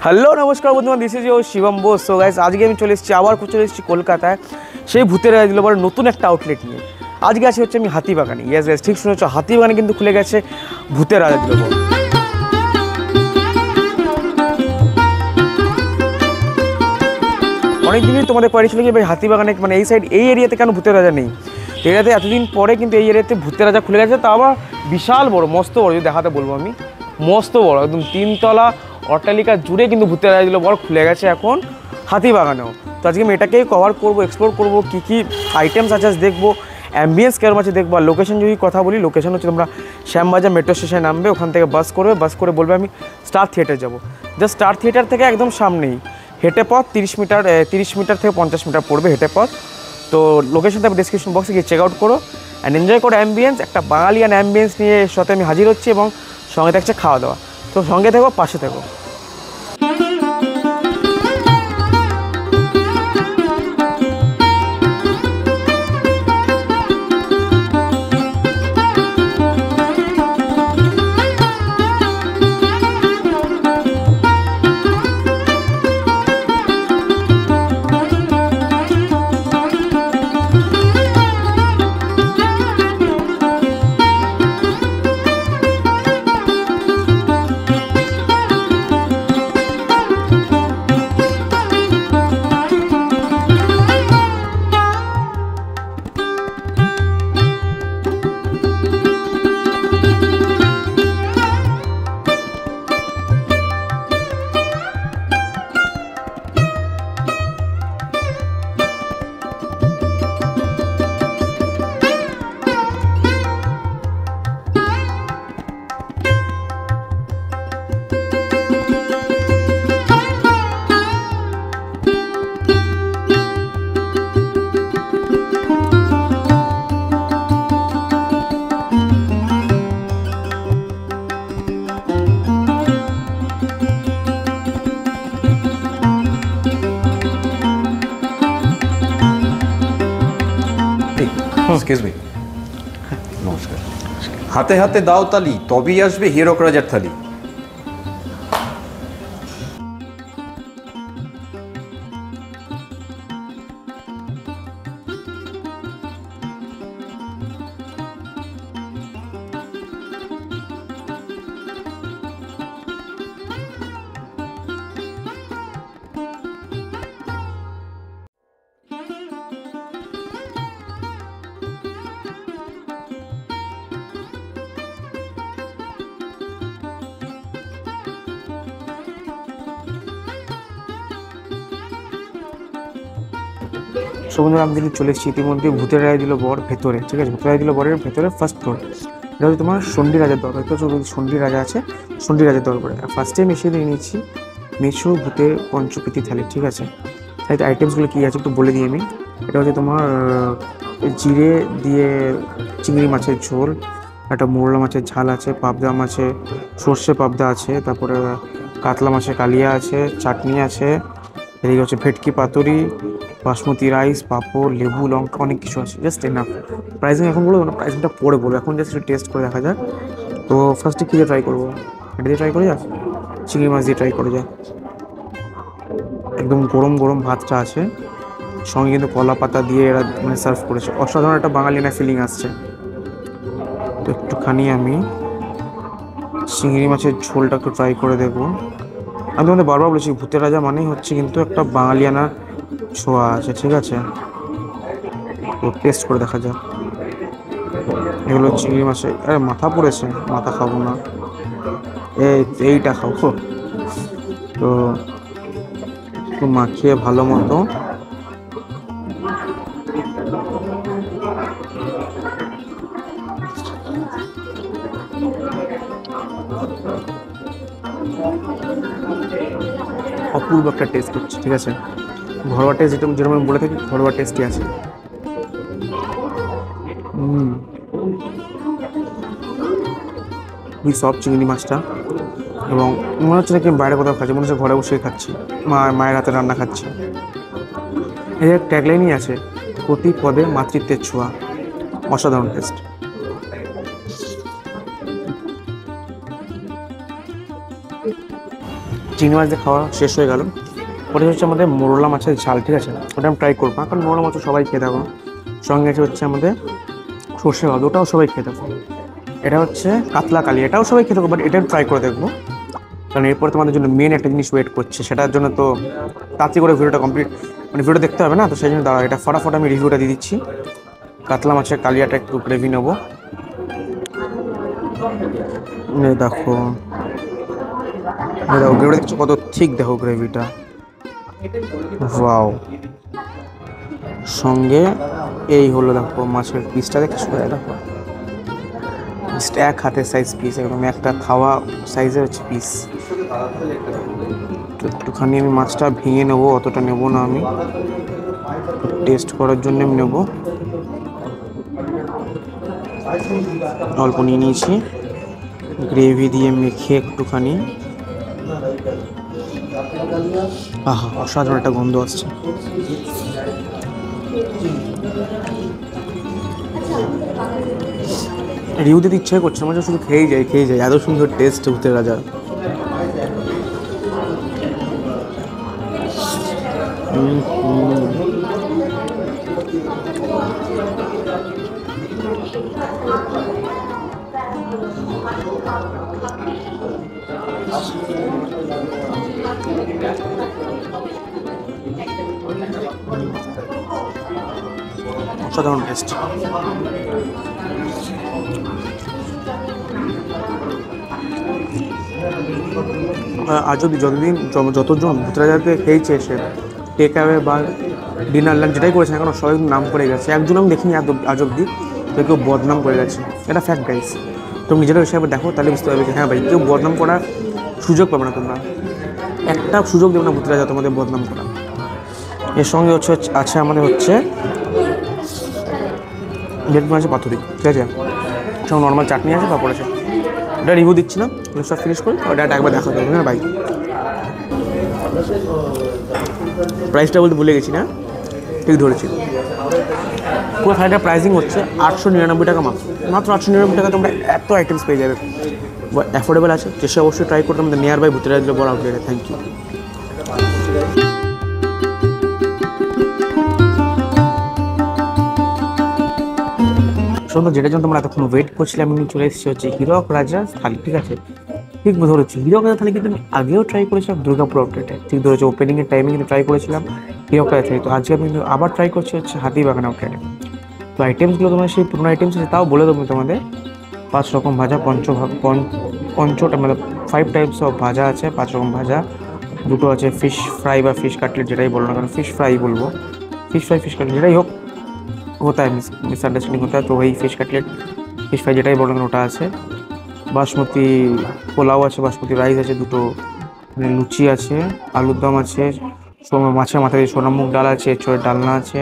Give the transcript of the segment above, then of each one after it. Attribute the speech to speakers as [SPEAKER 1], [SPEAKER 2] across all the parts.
[SPEAKER 1] Hello নমস্কার বন্ধুরা, this is your Shivam Bose. So guys, আজকে আমি চলে এসেছি কলকাতায় সেই ভূতের রাজা দিল বড় নতুন একটা আউটলেট নিয়ে। আজকে আছি হচ্ছে আমি হাতিবাগানে। ইয়েস গাইস, ঠিক শুনেছো, হাতিবাগানে কিন্তু খুলে গেছে ভূতের রাজা দিল বড়। অনেক দিনই তোমাদের কোয়ারি ছিল কি ভাই হাতিবাগানে মানে এই সাইড এই এরিয়াতে কেন ভূতের রাজা নেই। এরিয়াতে এতদিন পরে কিন্তু এই এরিয়াতে ভূতের রাজা খুলে গেছে, তা আবার বিশাল বড়, মস্ত বড়। যদি দেখাতে বলবো আমি, মস্ত বড়, একদম 3 তলা অট্টালিকা জুড়ে কিন্তু ভূতের রাজা দিল বড় খুলে গেছে এখন হাতিবাগানেও। তো আজকে আমি এটাকেই কভার করবো, এক্সপ্লোর করবো, কী কী আইটেমস আছে দেখবো, অ্যাম্বিয়েন্স কেরম আছে দেখবো। আর লোকেশন যদি কথা বলি, লোকেশন হচ্ছে তোমরা শ্যামবাজার মেট্রো স্টেশনে নামবে, ওখান থেকে বাস করবে, বাস করে বলবে আমি স্টার থিয়েটার যাবো। জাস্ট স্টার থিয়েটার থেকে একদম সামনেই হেঁটে পথ 30 মিটার থেকে 50 মিটার পড়বে হেঁটে পথ। তো লোকেশনটা আমি ডিসক্রিপশন বক্সে গিয়ে চেক আউট করো অ্যান্ড এনজয় করো অ্যাম্বিয়েন্স। একটা বাঙালিয়ান অ্যাম্বিয়েন্স নিয়ে এর সাথে আমি হাজির হচ্ছি এবং সঙ্গে থাকছে খাওয়া দাওয়া। তো সঙ্গে থেকো, পাশে থেকো।
[SPEAKER 2] এক্সকিউজ মি, নমস্কার। হাতে হাতে দাও তালি, তবেই আসবে হীরক রাজার থালি।
[SPEAKER 1] বন্ধুরা, আমি কিন্তু চলে এসেছি ইতিমধ্যে ভূতের রাজা দিল বর ভেতরে। ঠিক আছে, ভূতের রাজা দিল বরের ভেতরে ফার্স্ট ফ্লোর। এটা হচ্ছে তোমার সন্ডি রাজার দরবার। তো সন্ডি রাজা আছে, সন্ডি রাজার দরবারে ফার্স্ট টাইম এসে দিয়ে নিয়েছি মেছো ভূতের পঞ্চপ্রীতি থালি। ঠিক আছে, তাই আইটেমসগুলো কী আছে একটু বলে দিই আমি। এটা হচ্ছে তোমার জিরে দিয়ে চিংড়ি মাছের ঝোল, একটা মোরলা মাছের ঝাল আছে, পাবদা আছে, সর্ষে পাবদা আছে, তারপরে কাতলা মাছের কালিয়া আছে, চাটনি আছে, এদিকে হচ্ছে ভেটকি পাতুরি, বাসমতি রাইস, পাঁপড়, লেবু, লঙ্কা, অনেক কিছু আছে। Just enough. প্রাইসিং এখন বলবো না, প্রাইসিংটা পরে বলবো, এখন জাস্ট একটু টেস্ট করে দেখা যাক। তো ফার্স্টে কী দিয়ে ট্রাই করবো? এটা দিয়ে ট্রাই করে যাক, চিংড়ি মাছ দিয়ে ট্রাই করে যাক। একদম গরম গরম ভাতটা আছে, সঙ্গে কিন্তু কলা পাতা দিয়ে এরা মানে সার্ভ করেছে। অসাধারণ একটা বাঙালিয়ানা ফিলিং আসছে। তো একটুখানি আমি চিংড়ি মাছের ঝোলটা একটু ট্রাই করে দেখবো। আমি তোমাদের বারবার বলেছি ভূতের রাজা মানেই হচ্ছে কিন্তু একটা বাঙালিয়ানা ছোঁয়া আছে। ঠিক আছে, তো টেস্ট করে দেখা যাক। এগুলো চিংড়ি মাছে, আরে মাথা পড়েছে, মাথা খাবো না, এইটা খাবো। তো একটু মাখিয়ে ভালো মতো অপূর্ব একটা টেস্ট হচ্ছে। ঠিক আছে, ঘরোয়া টেস্ট যেরকম আমি বলে থাকি, ঘরোয়া টেস্টই আছে। খুবই সফট চিংড়ি মাছটা, এবং মনে হচ্ছে নাকি বাইরে কোথাও খাচ্ছি, মনে হচ্ছে ঘরে বসেই খাচ্ছি, মায়ের হাতে রান্না খাচ্ছি। এর ট্যাগলাইনই আছে, প্রতি পদে মাতৃত্বের ছোঁয়া। অসাধারণ টেস্ট। চিংড়ি মাছ দিয়ে খাওয়া শেষ হয়ে গেল। ওটা হচ্ছে আমাদের মোরলা মাছের ঝাল, ঠিক আছে, ওটা আমি ট্রাই করবো না, কারণ মোরলা মাছ সবাই খেয়ে থাকো। সঙ্গে আছে হচ্ছে আমাদের সর্ষে ভাত, ওটাও সবাই খেয়ে থাকো। এটা হচ্ছে কাতলা কালি, এটাও সবাই খেয়ে থাকো, বাট এটা ট্রাই করে দেখবো, কারণ এরপর তোমাদের জন্য মেন একটা জিনিস ওয়েট করছে, সেটার জন্য তো তাড়াতাড়ি করে ভিডিওটা কমপ্লিট, মানে ভিডিও দেখতে হবে না, তো সেই জন্য দাঁড়া এটা ফটাফট আমি রিভিউটা দিয়ে দিচ্ছি। কাতলা মাছের কালিয়াটা একটু গ্রেভি নেবো। দেখো গ্রেভিটা দেখছো কত ঠিক, দেখো গ্রেভিটা, ওয়াও। সঙ্গে এই হলো দেখো মাছের পিসটা, দেখছো দেখো পিসটা এক হাতের সাইজ পিস, একদম একটা খাওয়া সাইজের হচ্ছে পিস। তো একটুখানি আমি মাছটা ভেঙে নেবো, অতটা নেবো না, আমি টেস্ট করার জন্য আমি নেবো, অল্প নিয়ে নিয়েছি। গ্রেভি দিয়ে মেখে একটুখানি, আহা অসাধারণ একটা গন্ধ আসছে। রিভিউ দিতে ইচ্ছে করছে আমার, শুধু খেয়ে যাই, এত সুন্দর টেস্ট ভূতের রাজা। অসাধারণ টেস্ট। আজ অব্দি যতজন ভূতরাজাকে খেয়েছে সে, টেক অ্যাওয়ে বা ডিনার লাঞ্চ যেটাই করেছে না কেন, সবাই নাম করে গেছে। একজন আমি দেখিনি আজ অব্দি তো কেউ বদনাম করে গেছে, এটা ফ্যাক্ট গাইস। তুমি নিজেরা হিসাবে দেখো, তাহলে বুঝতে পারবে যে হ্যাঁ ভাই, কেউ বদনাম করার সুযোগ পাবে না, তোমরা একটা সুযোগ দেবে না ভূতরাজা তোমাদের বদনাম করা। এর সঙ্গে আছে আমাদের হচ্ছে ভেটকি মাছের পাতুরি, ঠিক আছে, সব নর্মাল চাটনি আছে, পাপড় আছে। এটা রিভিউ দিচ্ছি না, সব ফিনিশ করি, ওটা একবার দেখা যাবে না ভাই। প্রাইসটা বলতে ভুলে গেছি না, ঠিক ধরেছি, পুরো থালিটা প্রাইসিং হচ্ছে 899 টাকা, মাত্র 899 টাকা তোমরা এত আইটেমস পেয়ে যাবে, অ্যাফোর্ডেবল আছে। চেষ্টা অবশ্যই ট্রাই করতে, আমাদের নিয়ার বাই ভূতরাজ বড় আউটলেটে। Thank you. সুন্দর, যেটার জন্য তোমরা এতক্ষণ ওয়েট করছিলে, আমি চলে এসেছি হচ্ছে হীরক রাজা থালি, ঠিক আছে, ঠিক ধরেছি। হীরক রাজা থালি কিন্তু আমি আগেও ট্রাই করেছিলাম দুর্গাপুর আউটলেটে, ঠিক ধরেছি, ওপেনিংয়ের টাইমে কিন্তু ট্রাই করেছিলাম হীরক রাজা থালি। তো আজকে আমি কিন্তু আবার ট্রাই করছি হচ্ছে হাতিবাগান আউটলেটে। তো আইটেমসগুলো তোমার সেই পুরোনো আইটেমস আছে, তাও বলে দেবো তোমাদের। 5 রকম ভাজা, পঞ্চটা মানে 5 টাইপস অফ ভাজা আছে, 5 রকম ভাজা, দুটো আছে ফিশ ফ্রাই বা ফিশ কাটলেট, যেটাই বলো না কেন, ফিশ ফ্রাই বলবো, ফিশ ফ্রাই ফিশ কাটলেট যেটাই হোক, होता है मिसअंडरस्टैंडिंग होता है, तो वही फिश कटलेट फिश फ्राई যেটাই বলেন ওটা আছে। বাসমতি পোলাও আছে, বাসমতি রাইস আছে দুটো, লুচি আছে, আলুর দম আছে, মাছের মাথা দিয়ে সোনামুখ ডাল আছে, এঁচোড়ের ডালনা আছে,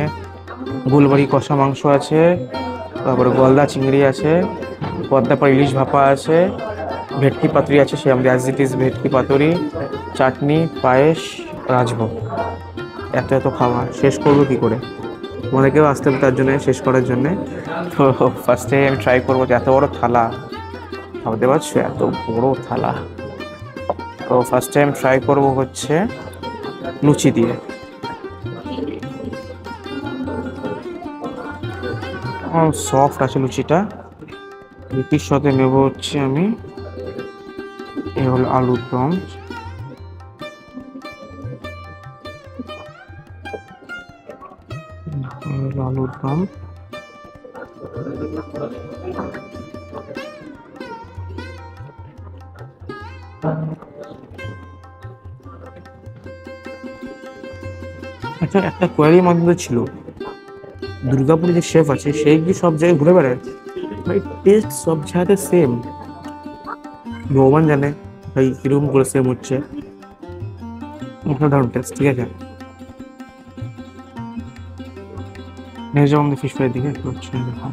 [SPEAKER 1] গোলবাড়ি কষা মাংস আছে, তারপরে গলদা চিংড়ি আছে, পদ্মাপাড় ইলিশ ভাপা আছে, ভেটকি পাতুরি আছে, সে আমাদের অ্যাজ ইট ইজ ভেটকি পাতুরি, চাটনি, পায়েস, রাজভোগ। এত খাবার শেষ করবো কী করে, তোমাদেরকেও আসতে হবে তার জন্য, শেষ করার জন্যে। তো ফার্স্টে আমি ট্রাই করবো যে এত বড় থালা, ভাবতে পারছো এত বড় থালা। তো ফার্স্ট টাইম ট্রাই করবো হচ্ছে লুচি দিয়ে। সফট আছে লুচিটা। লুচির সাথে নেব হচ্ছে আমি, এ হলো আলুর দম, আলুর দম, আচ্ছা একটা কোয়ারি মধ্যে ছিল, দুর্গাপুরে যে শেফ আছে সেই কি সব জায়গায় ঘুরে বেড়ায় ভাই, টেস্ট সব জায়গাতে সেম, ভগবান জানে ভাই কিরকম করে সেম হচ্ছে, অসাধারণ টেস্ট, ঠিক আছে। নেক্সট যাবো আমাদের ফিশ ফ্রাই দিকে, একটু হচ্ছে দেখো,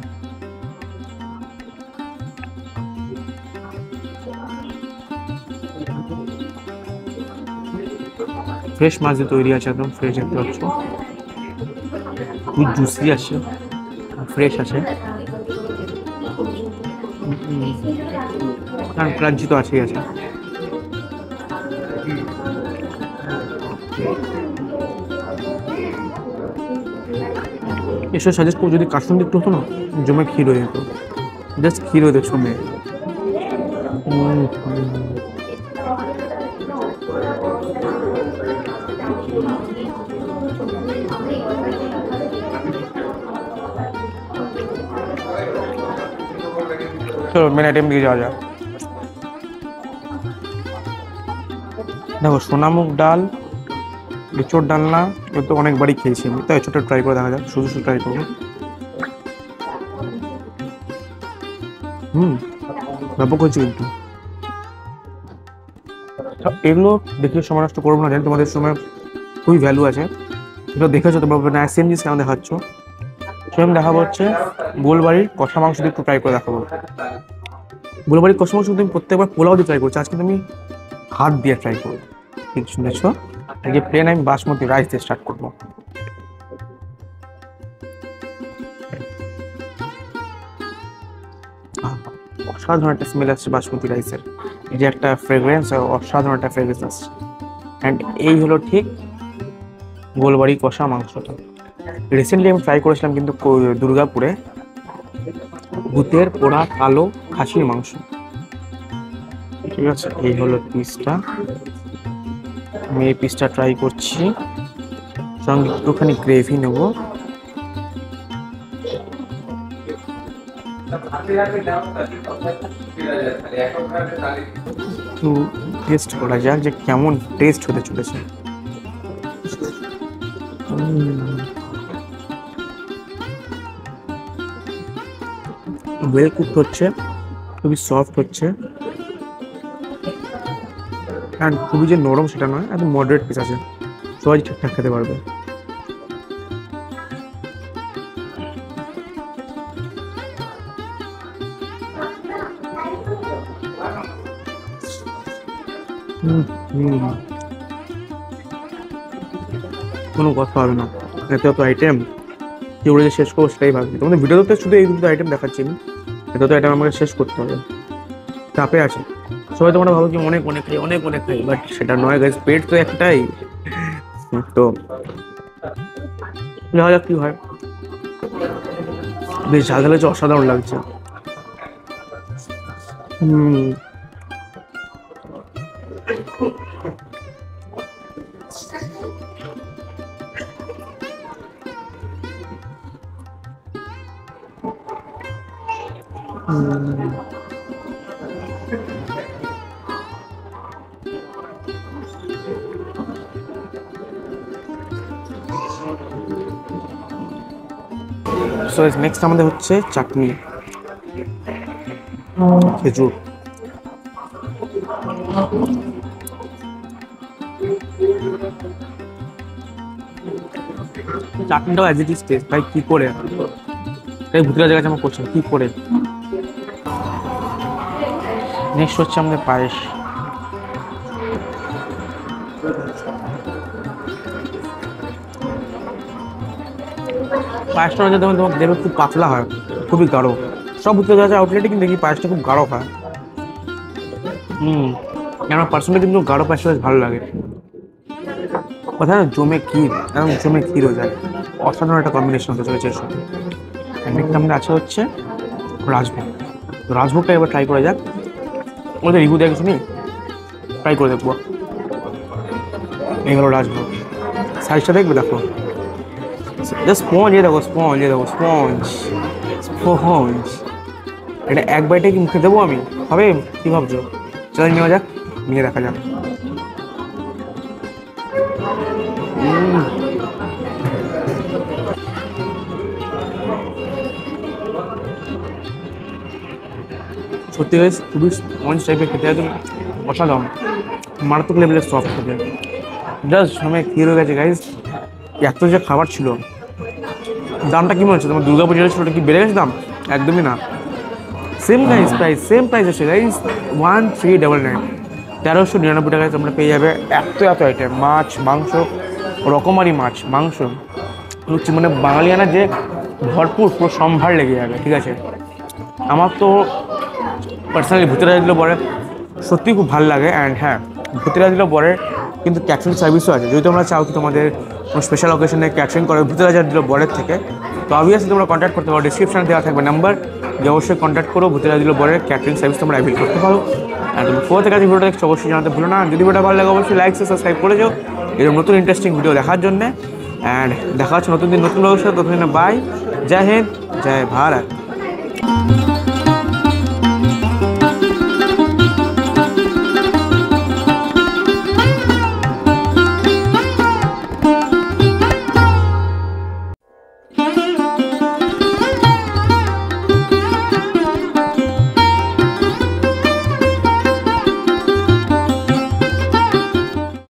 [SPEAKER 1] ফ্রেশ মাছ দিয়ে তৈরি আছে, একদম ফ্রেশ দেখতে পাচ্ছ, খুব জুসি আছে, ফ্রেশ আছে, আর ক্রাঞ্চি তো আছেই আছে। এসব সাজেস্ট করবো যদি কাসুন্দি একটু হতো না, জমে ক্ষীর হয়ে যেত, জাস্ট ক্ষীর হয়ে যেত জমে। চলো মেন আইটেম দিকে যাওয়া যাক। দেখো সোনামুগ ডাল, এঁচোড় ডালনা, এ তো অনেকবারই খেয়েছি আমি, তাই এঁচোড়টা ট্রাই করে দেখা যাক, শুধু শুধু ট্রাই করবো। ব্যাপক হয়েছে কিন্তু। এগুলো দেখে সময় নষ্ট করবো না, জানি তোমাদের সময় খুবই ভ্যালু আছে, এগুলো দেখেছো তোমরা না সেম জিনিস কেন দেখাচ্ছ। সেম দেখাবো হচ্ছে গোলবাড়ির কষা মাংস দিয়ে একটু ট্রাই করে দেখাবো। গোলবাড়ির কষা মাংস তুমি প্রত্যেকবার পোলাও দিয়ে ট্রাই করছো, আজকে তুমি হাত দিয়ে ট্রাই করবো। ঠিক শুনেছো, আজকে প্লেন আমি বাসমতি রাইস দিয়ে স্টার্ট করবো। অসাধারণ একটা স্মেল আসছে বাসমতি রাইসের, এই যে একটা ফ্রেগ্রেন্স, অসাধারণ একটা ফ্রেগ্রেন্স আসছে। অ্যান্ড এই হলো ঠিক গোলবাড়ি কষা মাংসটা। রিসেন্টলি আমি ট্রাই করেছিলাম কিন্তু দুর্গাপুরে, ভূতের পোড়া কালো খাসির মাংস। ঠিক আছে, এই হলো পিসটা, আমি এই পিসটা ট্রাই করছি, সঙ্গে একটুখানি গ্রেভি নেবো। একটু টেস্ট করা যাক যে কেমন টেস্ট হতে চলেছে। ওয়েল কুকড হচ্ছে, খুবই সফট হচ্ছে, অ্যান্ড খুবই যে নরম সেটা নয়, একদম মডারেট পিস আছে, সবাই ঠিকঠাক খেতে পারবে। কোনো কথা হবে না, এত এত আইটেম কি করে যে শেষ করবো সেটাই ভাবছি। তোমাদের ভিডিওতে শুধু এই দুটো আইটেম দেখাচ্ছি আমি, এত তো আইটেম আমাকে শেষ করতে হবে, চাপে আছে। সবাই তোমরা ভাবো কি অনেক অনেক খাই, অনেক অনেক খাই, বাট সেটা নয় গাইস, পেট তো একটাই। তো দেখা যাক কি হয়। বেশ ঝাল ঝাল হচ্ছে, অসাধারণ লাগছে। সো নেক্সট আমাদের হচ্ছে চাটনি, খেজুর। চাটনিটাও অ্যাজ ইট ইজ টেস্ট, ভাই কি করে এই ভুতুরা জায়গায় আমার করছে কি করে। নেক্সট হচ্ছে আমাদের পায়েস। পায়েসটা তোমার দেখবে খুব পাতলা হয়, খুবই গাঢ়। সব ভুতুরা জায়গা আউটলেটে কিন্তু দেখি পায়েসটা খুব গাঢ় হয়। আমার পার্সোনালি কিন্তু গাঢ় পায়েসটা বেশ ভালো লাগে। কথা না জমে ক্ষীর, একদম জমে ক্ষীর হয়ে যায়, অসাধারণ একটা কম্বিনেশন হতে চলেছে এর সঙ্গে। নেক্সট আমাদের আছে হচ্ছে রাজভোগ। রাজভোগটা এবার ট্রাই করা যাক, ওদের রিভিউ দেওয়া কিছু নেই, ট্রাই করে দেখবো। এই হলো রাজভোগ, সাইজটা দেখবে, দেখো স্পঞ্জ, দেখো স্পঞ্জ, দেখো স্পঞ্জ স্পঞ্জ। এটা এক বাইটে কি মুখে দেবো আমি, হবে কি ভাবছো? চল নেওয়া যাক, নিয়ে দেখা যাক। সত্যি গাইস খুবই স্পঞ্জ টাইপের খেতে, একদম অসাধারণ, মারাত্মক লেভেলের সফট খেতে। জাস্ট সময় ক্ষীর হয়ে গেছে গাইস। এত যে খাবার ছিল, দামটা কি মনে হচ্ছে তোমার? দুর্গাপুর যেটা ছিল ওটা কি বেড়ে গেছে দাম? একদমই না, same guys price, same price আছে গাইস, 1399, 1399 টাকায় তোমরা পেয়ে যাবে এত এত আইটেম, মাছ মাংস, রকমারি মাছ মাংস হচ্ছে, মানে বাঙালিয়ানা যে ভরপুর পুরো সম্ভার লেগে যাবে। ঠিক আছে, আমার তো পার্সোনালি ভূতেরা দিল বরে সত্যি খুব ভালো লাগে। অ্যান্ড হ্যাঁ, ভূতেরা দিল বরে কিন্তু ক্যাটারিং সার্ভিসও আছে। যদি তোমরা চাও কি তোমাদের কোনো স্পেশাল অকেশনে ক্যাটারিং করো ভূতের রাজা দিল বরের থেকে, তো অবভিয়াসলি তোমরা কন্ট্যাক্ট করতে পারো, ডিসক্রিপশনে দেওয়া থাকবে নাম্বার, যে অবশ্যই কন্ট্যাক্ট করো, ভূতের রাজা দিল বরের ক্যাটারিং সার্ভিস তোমরা অ্যাভেল করতে পারো। আর তুমি কোথা থেকে আজকে ভিডিওটা দেখছো অবশ্যই জানাতে ভুলো না। যদি ভিডিওটা ভালো লাগে অবশ্যই লাইক সাবস্ক্রাইব করে যাও এরকম নতুন ইন্টারেস্টিং ভিডিও দেখার জন্যে। অ্যান্ড দেখা হচ্ছে নতুন দিন নতুন লোকের সাথে। ততদিন বাই, জয় হিন্দ, জয় ভারত।